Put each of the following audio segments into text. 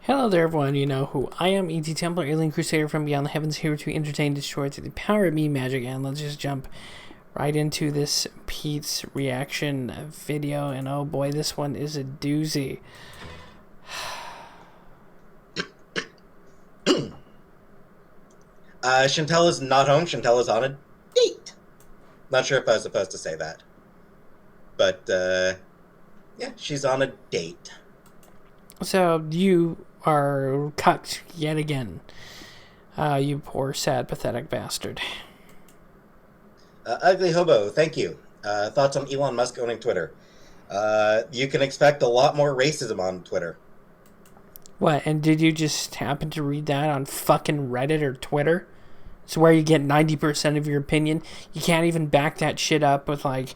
Hello there, everyone. You know who I am, E.T. Templar, Alien Crusader from Beyond the Heavens, here to entertain, destroy through the power of me, magic, and let's just jump right into this Peetz reaction video, and oh boy, this one is a doozy. Chantel is not home. Chantel is on a date. Not sure if I was supposed to say that. But, yeah, she's on a date. So, you are cucked yet again. You poor, sad, pathetic bastard. Ugly Hobo, thank you. Thoughts on Elon Musk owning Twitter? You can expect a lot more racism on Twitter. What, and did you just happen to read that on fucking Reddit or Twitter? It's where you get 90% of your opinion. You can't even back that shit up with, like,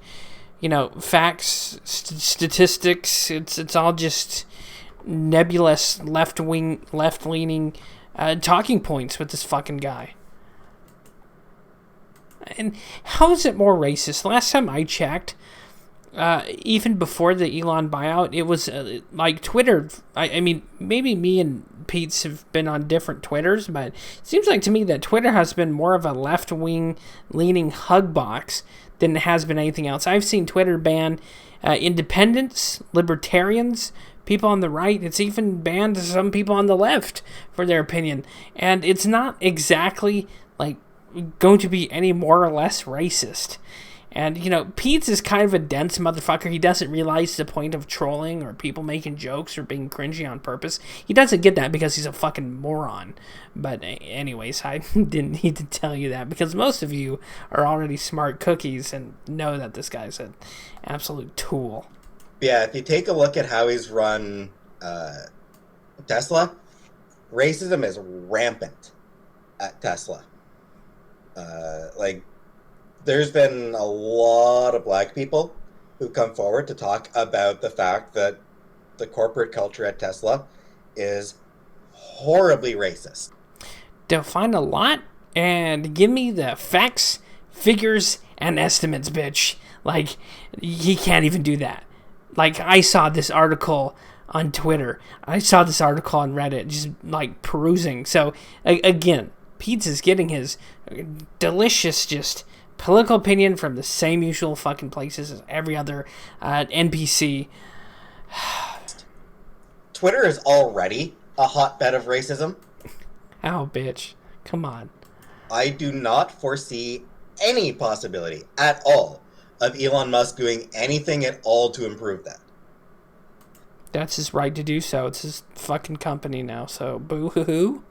you know, facts, statistics. It's all just nebulous left-leaning talking points with this fucking guy. And how is it more racist? Last time I checked, even before the Elon buyout, it was like Twitter. I mean, maybe me and Peetz have been on different Twitters, but it seems like to me that Twitter has been more of a left-wing leaning hug box than it has been anything else. I've seen Twitter ban independents, libertarians, people on the right. It's even banned some people on the left for their opinion. And it's not exactly like going to be any more or less racist. And, you know, Peetz is kind of a dense motherfucker. He doesn't realize the point of trolling or people making jokes or being cringy on purpose. He doesn't get that because he's a fucking moron. But anyways, I didn't need to tell you that because most of you are already smart cookies and know that this guy's an absolute tool. Yeah, if you take a look at how he's run Tesla, racism is rampant at Tesla. There's been a lot of black people who come forward to talk about the fact that the corporate culture at Tesla is horribly racist. Define a lot and give me the facts, figures, and estimates, bitch. Like, he can't even do that. Like, I saw this article on Twitter. I saw this article on Reddit, just, like, perusing. So, again, Peetz is getting his delicious, just political opinion from the same usual fucking places as every other NPC. Twitter is already a hotbed of racism. Oh, bitch. Come on. I do not foresee any possibility at all of Elon Musk doing anything at all to improve that. That's his right to do so. It's his fucking company now, so boo-hoo-hoo.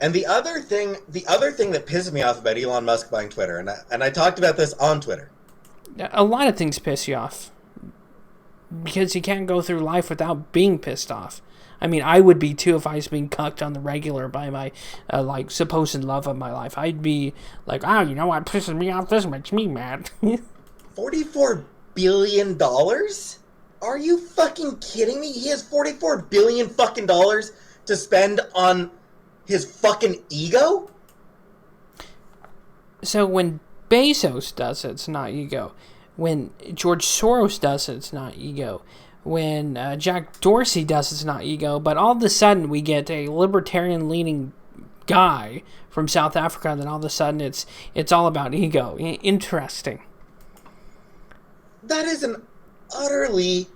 And the other thing that pisses me off about Elon Musk buying Twitter, and I talked about this on Twitter. A lot of things piss you off. Because you can't go through life without being pissed off. I mean, I would be too if I was being cucked on the regular by my, supposed love of my life. I'd be like, oh, you know what pisses me off? This makes me mad. $44 billion? Are you fucking kidding me? He has $44 billion fucking dollars to spend on his fucking ego? So when Bezos does it, it's not ego. When George Soros does it, it's not ego. When Jack Dorsey does it, it's not ego. But all of a sudden, we get a libertarian-leaning guy from South Africa, and then all of a sudden, it's all about ego. Interesting. That is an utterly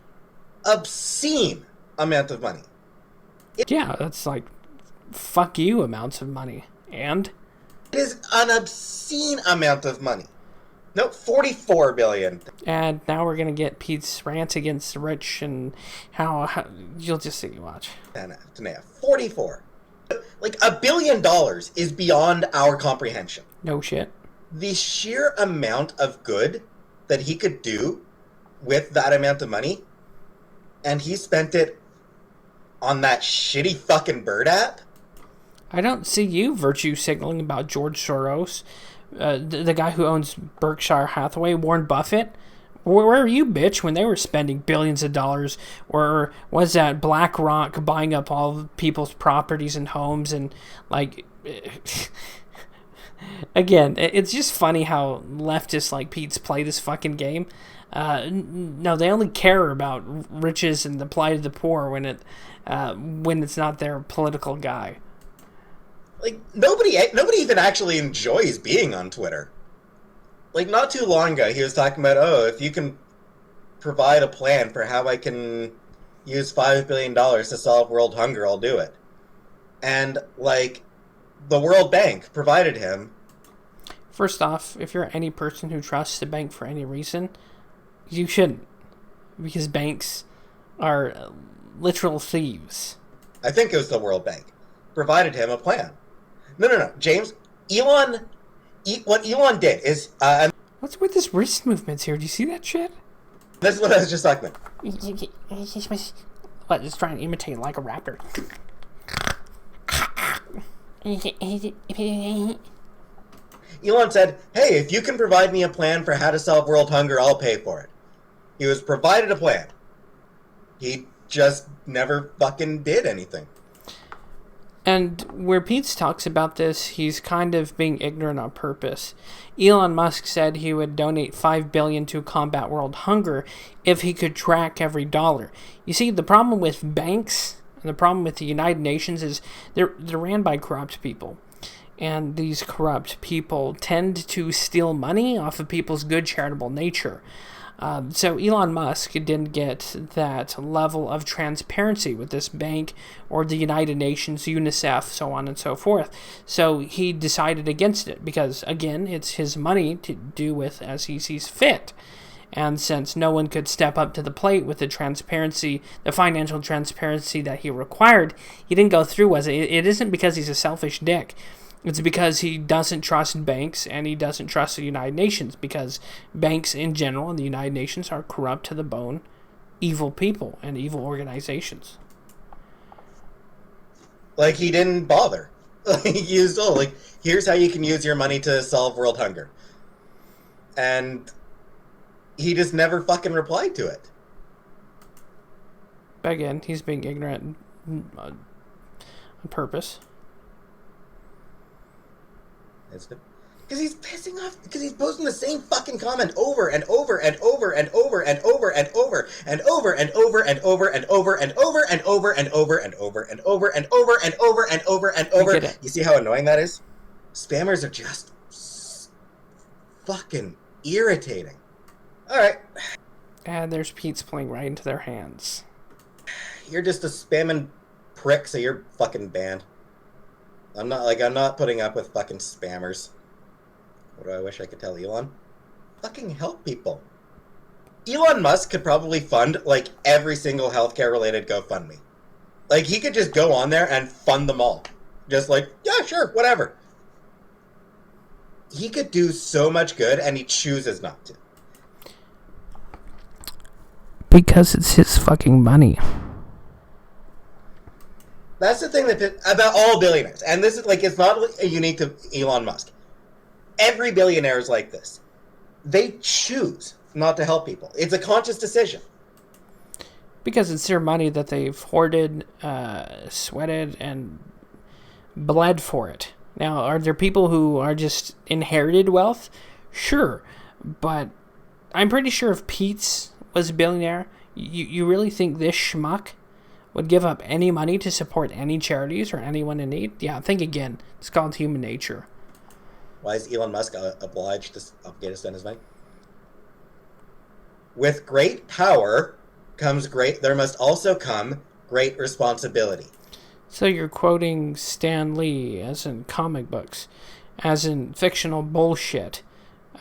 obscene amount of money. Yeah, that's like fuck you amounts of money. And? It is an obscene amount of money. No, $44 billion. And now we're going to get Pete's rant against the rich and how you'll just see, watch. 44. Like, $1 billion is beyond our comprehension. No shit. The sheer amount of good that he could do with that amount of money, and he spent it on that shitty fucking bird app. I don't see you virtue signaling about George Soros, the guy who owns Berkshire Hathaway, Warren Buffett. Where were you, bitch, when they were spending billions of dollars? Or was that BlackRock buying up all people's properties and homes and, like... Again, it's just funny how leftists like Peetz play this fucking game. No, they only care about riches and the plight of the poor when it's not their political guy. Like, nobody even actually enjoys being on Twitter. Like, not too long ago, he was talking about, if you can provide a plan for how I can use $5 billion to solve world hunger, I'll do it. And, like, the World Bank provided him. First off, if you're any person who trusts the bank for any reason, you shouldn't. Because banks are literal thieves. I think it was the World Bank. Provided him a plan. No, James. What Elon did is... What's with this wrist movements here? Do you see that shit? This is what I was just talking about. What, just trying to imitate like a raptor. Elon said, hey, if you can provide me a plan for how to solve world hunger, I'll pay for it. He was provided a plan. He just never fucking did anything. And where Peetz talks about this, he's kind of being ignorant on purpose. Elon Musk said he would donate $5 billion to combat world hunger if he could track every dollar. You see, the problem with banks and the problem with the United Nations is they're ran by corrupt people. And these corrupt people tend to steal money off of people's good charitable nature. So Elon Musk didn't get that level of transparency with this bank or the United Nations, UNICEF, so on and so forth. So he decided against it because, again, it's his money to do with as he sees fit. And since no one could step up to the plate with the transparency, the financial transparency that he required, he didn't go through with it. It isn't because he's a selfish dick. It's because he doesn't trust banks and he doesn't trust the United Nations, because banks in general and the United Nations are corrupt to the bone, evil people and evil organizations. Like, he didn't bother. He used, here's how you can use your money to solve world hunger. And he just never fucking replied to it. Again, he's being ignorant on purpose. Because he's pissing off. Because he's posting the same fucking comment over and over and over and over and over and over and over and over and over and over and over and over and over and over and over and over and over and over and over. You see how annoying that is? Spammers are just fucking irritating. All right. And there's Peetz playing right into their hands. You're just a spamming prick, so you're fucking banned. I'm not putting up with fucking spammers. What do I wish I could tell Elon? Fucking help people. Elon Musk could probably fund, every single healthcare-related GoFundMe. He could just go on there and fund them all. Just yeah, sure, whatever. He could do so much good, and he chooses not to. Because it's his fucking money. That's the thing about all billionaires. And this is, it's not unique to Elon Musk. Every billionaire is like this. They choose not to help people. It's a conscious decision. Because it's their money that they've hoarded, sweated, and bled for it. Now, are there people who are just inherited wealth? Sure. But I'm pretty sure if Peetz was a billionaire, you really think this schmuck would give up any money to support any charities or anyone in need? Yeah, think again. It's called human nature. Why is Elon Musk obliged to spend his money? With great power there must also come great responsibility. So you're quoting Stan Lee as in comic books, as in fictional bullshit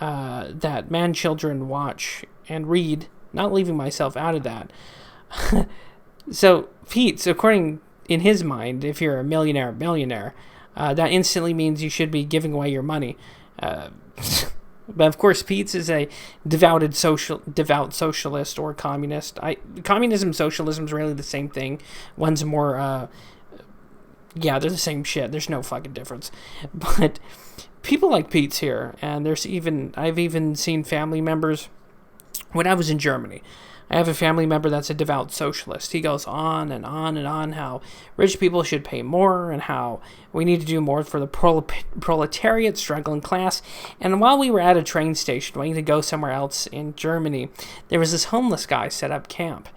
that man-children watch and read, not leaving myself out of that. So, Peetz, according in his mind, if you're a billionaire, that instantly means you should be giving away your money. But of course, Peetz is a devout socialist or communist. Communism, socialism is really the same thing. One's more, they're the same shit. There's no fucking difference. But people like Peetz here, and I've even seen family members. When I was in Germany, I have a family member that's a devout socialist. He goes on and on and on how rich people should pay more and how we need to do more for the proletariat, struggling class. And while we were at a train station waiting to go somewhere else in Germany, there was this homeless guy set up camp.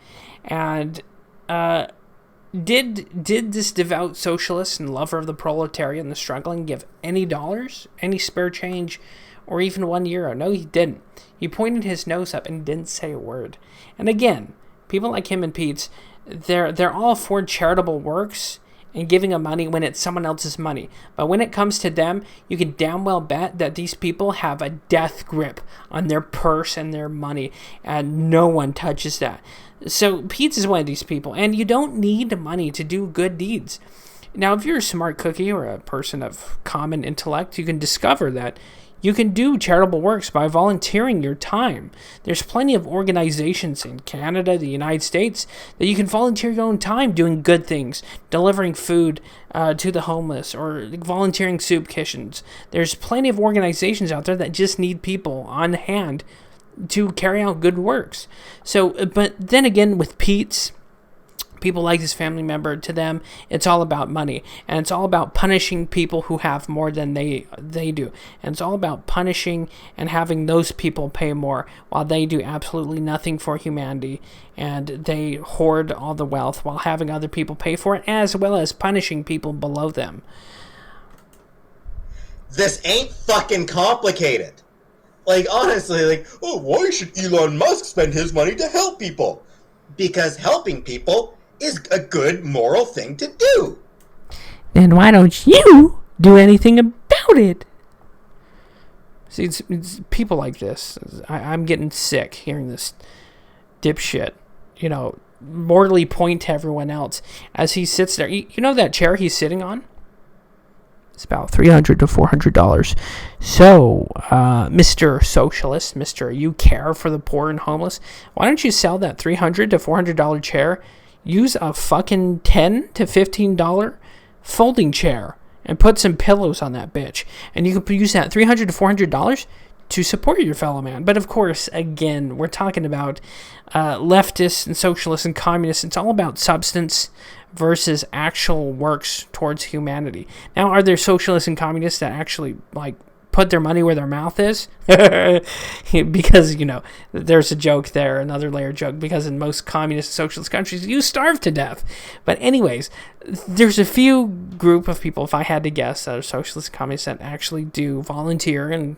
And did this devout socialist and lover of the proletariat and the struggling give any dollars, any spare change, or even €1? No, he didn't. He pointed his nose up and didn't say a word. And again, people like him and Peetz, they're all for charitable works and giving them money when it's someone else's money. But when it comes to them, you can damn well bet that these people have a death grip on their purse and their money, and no one touches that. So Peetz is one of these people, and you don't need money to do good deeds. Now, if you're a smart cookie or a person of common intellect, you can discover that you can do charitable works by volunteering your time. There's plenty of organizations in Canada, the United States, that you can volunteer your own time doing good things, delivering food to the homeless, or volunteering soup kitchens. There's plenty of organizations out there that just need people on hand to carry out good works. So, but then again, with Peetz, people like this family member, to them, it's all about money. And it's all about punishing people who have more than they do. And it's all about punishing and having those people pay more while they do absolutely nothing for humanity. And they hoard all the wealth while having other people pay for it, as well as punishing people below them. This ain't fucking complicated. Like, honestly, like, oh, why should Elon Musk spend his money to help people? Because helping people is a good moral thing to do. Then why don't you do anything about it? See, it's people like this. I'm getting sick hearing this dipshit, mortally point to everyone else as he sits there. You know that chair he's sitting on? It's about $300 to $400. So, Mr. Socialist, Mr. You care for the poor and homeless, why don't you sell that $300 to $400 chair? Use a fucking $10 to $15 folding chair and put some pillows on that bitch. And you can use that $300 to $400 to support your fellow man. But of course, again, we're talking about leftists and socialists and communists. It's all about substance versus actual works towards humanity. Now, are there socialists and communists that actually, put their money where their mouth is? Because, there's a joke there, another layer joke, because in most communist and socialist countries, you starve to death. But anyways, there's a few group of people, if I had to guess, that are socialist and communists that actually do volunteer and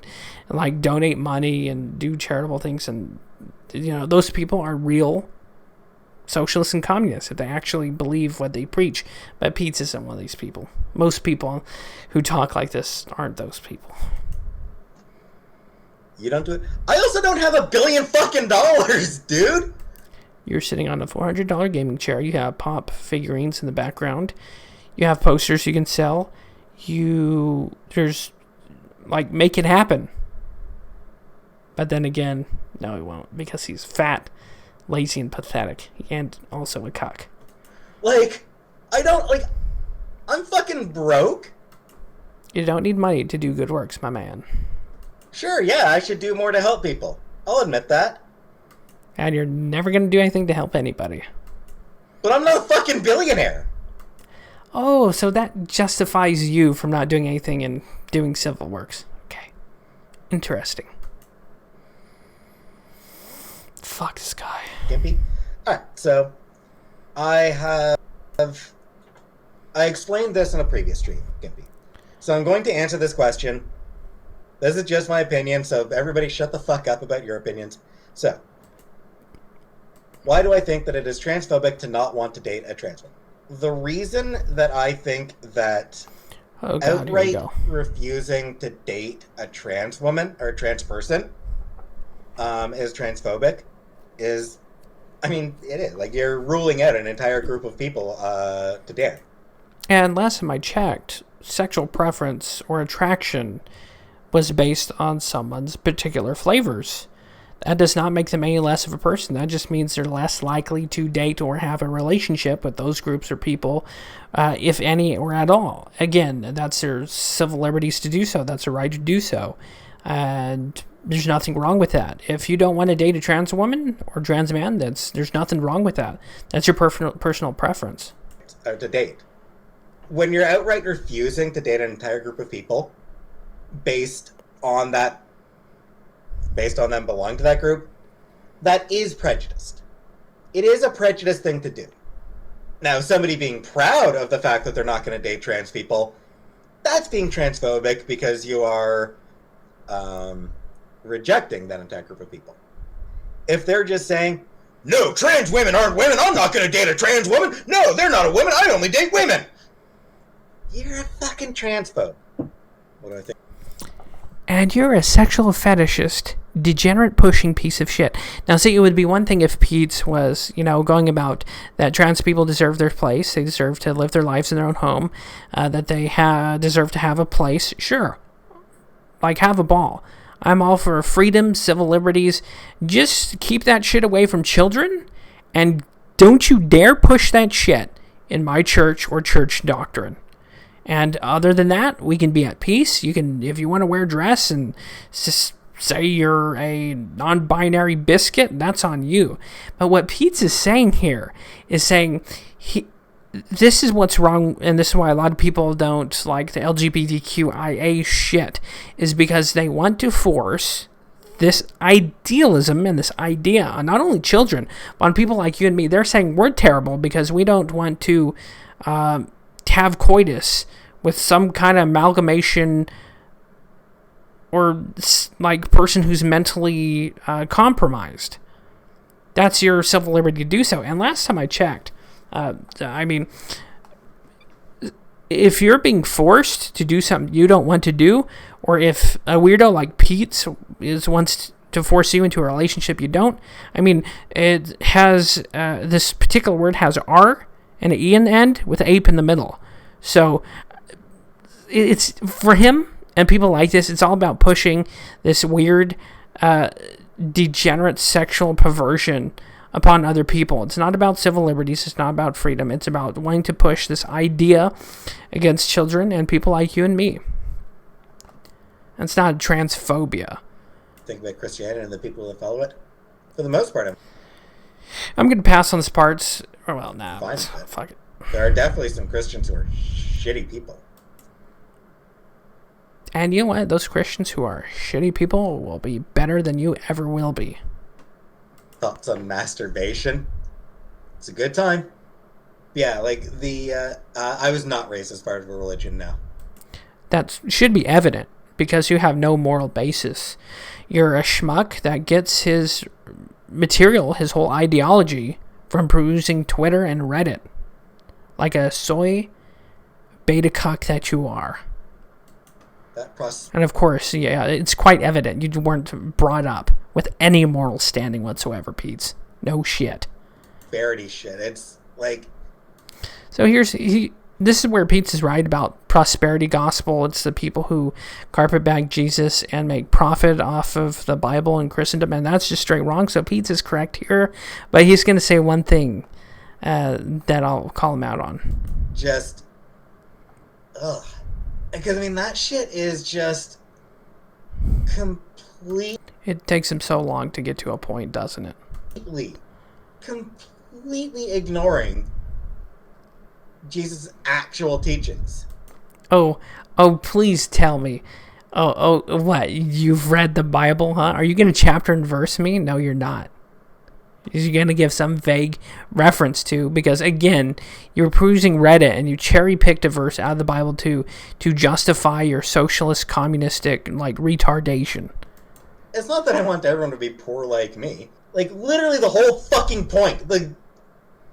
donate money and do charitable things. And, those people are real socialists and communists if they actually believe what they preach. But Peetz isn't one of these people. Most people who talk like this aren't those people. You don't do it. I also don't have $1 billion fucking dollars, dude. You're sitting on a $400 gaming chair. You have pop figurines in the background. You have posters you can sell. Make it happen. But then again, no, he won't, because he's fat, lazy, and pathetic, and also a cuck. I'm fucking broke. You don't need money to do good works, my man. Sure, yeah, I should do more to help people. I'll admit that. And you're never going to do anything to help anybody. But I'm not a fucking billionaire. Oh, so that justifies you from not doing anything and doing civil works. Okay. Interesting. Fuck this guy. Gimpy? Alright, so I explained this in a previous stream, Gimpy. So I'm going to answer this question. This is just my opinion, so everybody shut the fuck up about your opinions. So, why do I think that it is transphobic to not want to date a trans woman? The reason that I think that outright refusing to date a trans woman or a trans person is transphobic is, it is. You're ruling out an entire group of people to dare. And last time I checked, sexual preference or attraction was based on someone's particular flavors. That does not make them any less of a person. That just means they're less likely to date or have a relationship with those groups or people, if any or at all. Again, that's their civil liberties to do so. That's a right to do so. And there's nothing wrong with that. If you don't want to date a trans woman or trans man, there's nothing wrong with that. That's your personal preference. To date. When you're outright refusing to date an entire group of people based on them belonging to that group, that is prejudiced. It is a prejudiced thing to do. Now, somebody being proud of the fact that they're not going to date trans people, that's being transphobic because you are rejecting that entire group of people. If they're just saying, no, trans women aren't women, I'm not going to date a trans woman, no, they're not a woman, I only date women. You're a fucking transphobe. What do I think? And you're a sexual fetishist, degenerate pushing piece of shit. Now, see, it would be one thing if Peetz was, going about that trans people deserve their place, they deserve to live their lives in their own home, that they deserve to have a place. Sure. Like, have a ball. I'm all for freedom, civil liberties. Just keep that shit away from children, and don't you dare push that shit in my church or church doctrine. And other than that, we can be at peace. You can, if you want to wear a dress and just say you're a non-binary biscuit, that's on you. But what Peetz is saying here is saying this is what's wrong, and this is why a lot of people don't like the LGBTQIA shit, is because they want to force this idealism and this idea on not only children, but on people like you and me. They're saying we're terrible because we don't want to have coitus with some kind of amalgamation or like person who's mentally compromised. That's your civil liberty to do so. And last time I checked, if you're being forced to do something you don't want to do, or if a weirdo like Peetz wants to force you into a relationship you don't, it has this particular word has R and an E in the end with an ape in the middle. So it's for him and people like this, it's all about pushing this weird degenerate sexual perversion upon other people. It's not about civil liberties, it's not about freedom, it's about wanting to push this idea against children and people like you and me. It's not transphobia. Think about Christianity and the people that follow it. For the most part, I'm going to pass on this part. Well, nah, fuck it. There are definitely some Christians who are shitty people. And you know what? Those Christians who are shitty people will be better than you ever will be. Thoughts on masturbation? It's a good time. Yeah, like I was not raised as part of a religion now. That should be evident because you have no moral basis. You're a schmuck that gets his material, his whole ideology, from perusing Twitter and Reddit. Like a soy beta cuck that you are. And of course, yeah, it's quite evident you weren't brought up with any moral standing whatsoever, Peetz. No shit. Prosperity shit. It's like... So this is where Peetz is right about prosperity gospel. It's the people who carpetbag Jesus and make profit off of the Bible and Christendom, and that's just straight wrong. So Peetz is correct here, but he's going to say one thing that I'll call him out on. Just... Ugh. Because, that shit is just complete... It takes him so long to get to a point, doesn't it? Completely ignoring Jesus' actual teachings. Oh, please tell me. Oh, what? You've read the Bible, huh? Are you going to chapter and verse me? No, you're not. You're going to give some vague reference to, because again, you're perusing Reddit and you cherry-picked a verse out of the Bible to justify your socialist, communistic, retardation. It's not that I want everyone to be poor like me. Literally the whole fucking point, the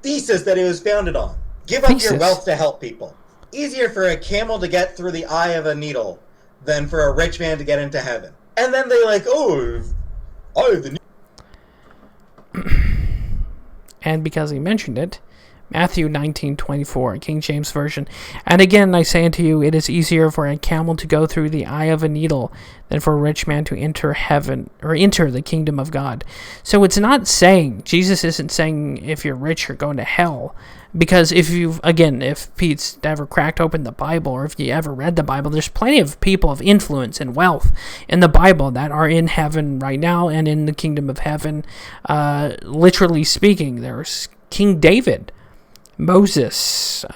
thesis that it was founded on. Give up your wealth to help people. Easier for a camel to get through the eye of a needle than for a rich man to get into heaven. And then they And because he mentioned it, Matthew 19:24, King James Version. And again, I say unto you, it is easier for a camel to go through the eye of a needle than for a rich man to enter heaven, or enter the kingdom of God. So it's not saying, Jesus isn't saying if you're rich, you're going to hell. Because if Peetz ever cracked open the Bible, or if you ever read the Bible, there's plenty of people of influence and wealth in the Bible that are in heaven right now and in the kingdom of heaven. Literally speaking, there's King David, Moses,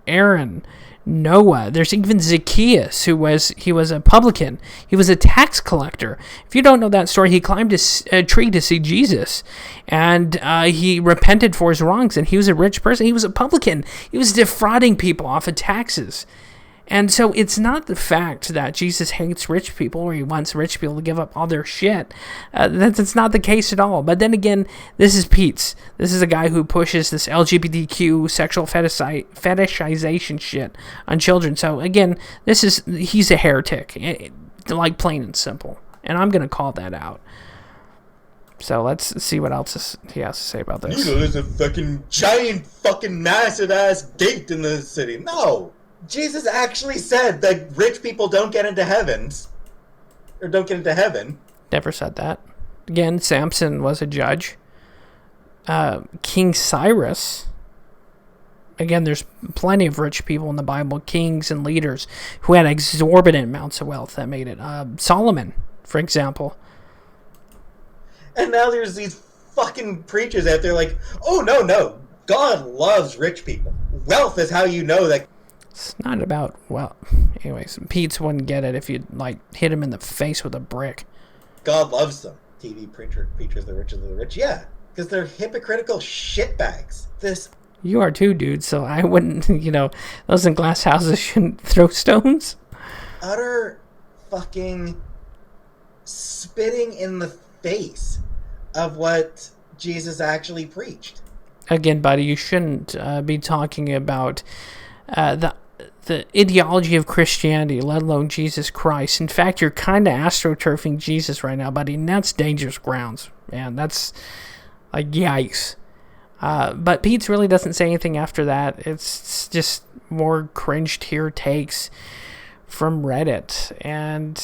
Aaron, Noah. There's even Zacchaeus, who was a publican. He was a tax collector. If you don't know that story, he climbed a tree to see Jesus, and he repented for his wrongs, and he was a rich person. He was a publican. He was defrauding people off of taxes. And so it's not the fact that Jesus hates rich people or he wants rich people to give up all their shit. That's not the case at all. But then again, this is Peetz. This is a guy who pushes this LGBTQ sexual fetishization shit on children. So again, he's a heretic, like plain and simple. And I'm going to call that out. So let's see what else he has to say about this. There's a fucking giant fucking massive ass gate in the city. No! Jesus actually said that rich people don't get into heavens. Or don't get into heaven. Never said that. Again, Samson was a judge. King Cyrus. Again, there's plenty of rich people in the Bible, kings and leaders, who had exorbitant amounts of wealth that made it. Solomon, for example. And now there's these fucking preachers out there like, oh, no, God loves rich people. Wealth is how you know that. It's not about, well, anyways, Peetz wouldn't get it if you, hit him in the face with a brick. God loves them. TV preachers, the rich of the rich. Yeah, because they're hypocritical shitbags. You are too, dude, so I wouldn't, those in glass houses shouldn't throw stones. Utter fucking spitting in the face of what Jesus actually preached. Again, buddy, you shouldn't be talking about the ideology of Christianity, let alone Jesus Christ. In fact, you're kind of astroturfing Jesus right now, buddy, and that's dangerous grounds, man. That's yikes. But Peetz really doesn't say anything after that. It's just more cringe tier takes from Reddit. And,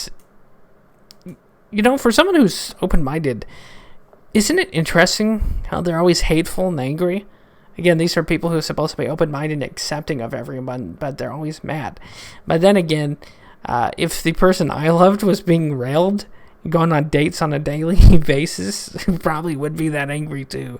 for someone who's open-minded, isn't it interesting how they're always hateful and angry? Again, these are people who are supposed to be open-minded and accepting of everyone, but they're always mad. But then again, if the person I loved was being railed, going on dates on a daily basis, probably would be that angry too.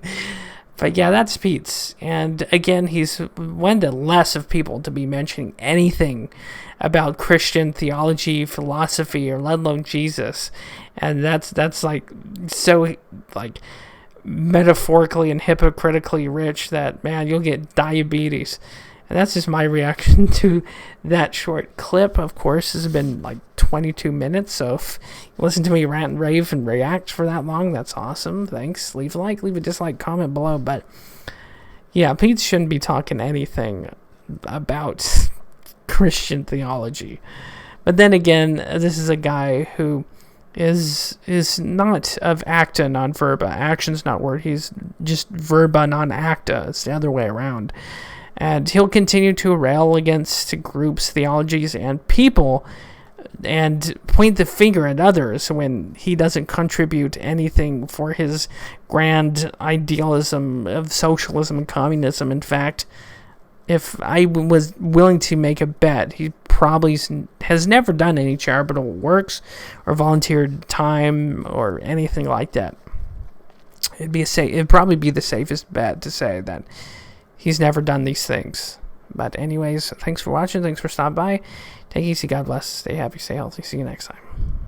But yeah, that's Peetz. And again, he's one of the less of people to be mentioning anything about Christian theology, philosophy, or let alone Jesus. And that's so metaphorically and hypocritically rich that, man, you'll get diabetes. And that's just my reaction to that short clip. Of course, this has been 22 minutes, so if you listen to me rant and rave and react for that long, that's awesome. Thanks. Leave a like, leave a dislike, comment below. But yeah, Peetz shouldn't be talking anything about Christian theology. But then again, this is a guy who is not of acta non verba. Action's not word. He's just verba non acta. It's the other way around. And he'll continue to rail against groups, theologies, and people, and point the finger at others when he doesn't contribute anything for his grand idealism of socialism and communism. In fact, if I was willing to make a bet, he probably has never done any charitable works or volunteered time or anything like that. It'd probably be the safest bet to say that he's never done these things. But anyways, thanks for watching. Thanks for stopping by. Take it easy. God bless. Stay happy. Stay healthy. See you next time.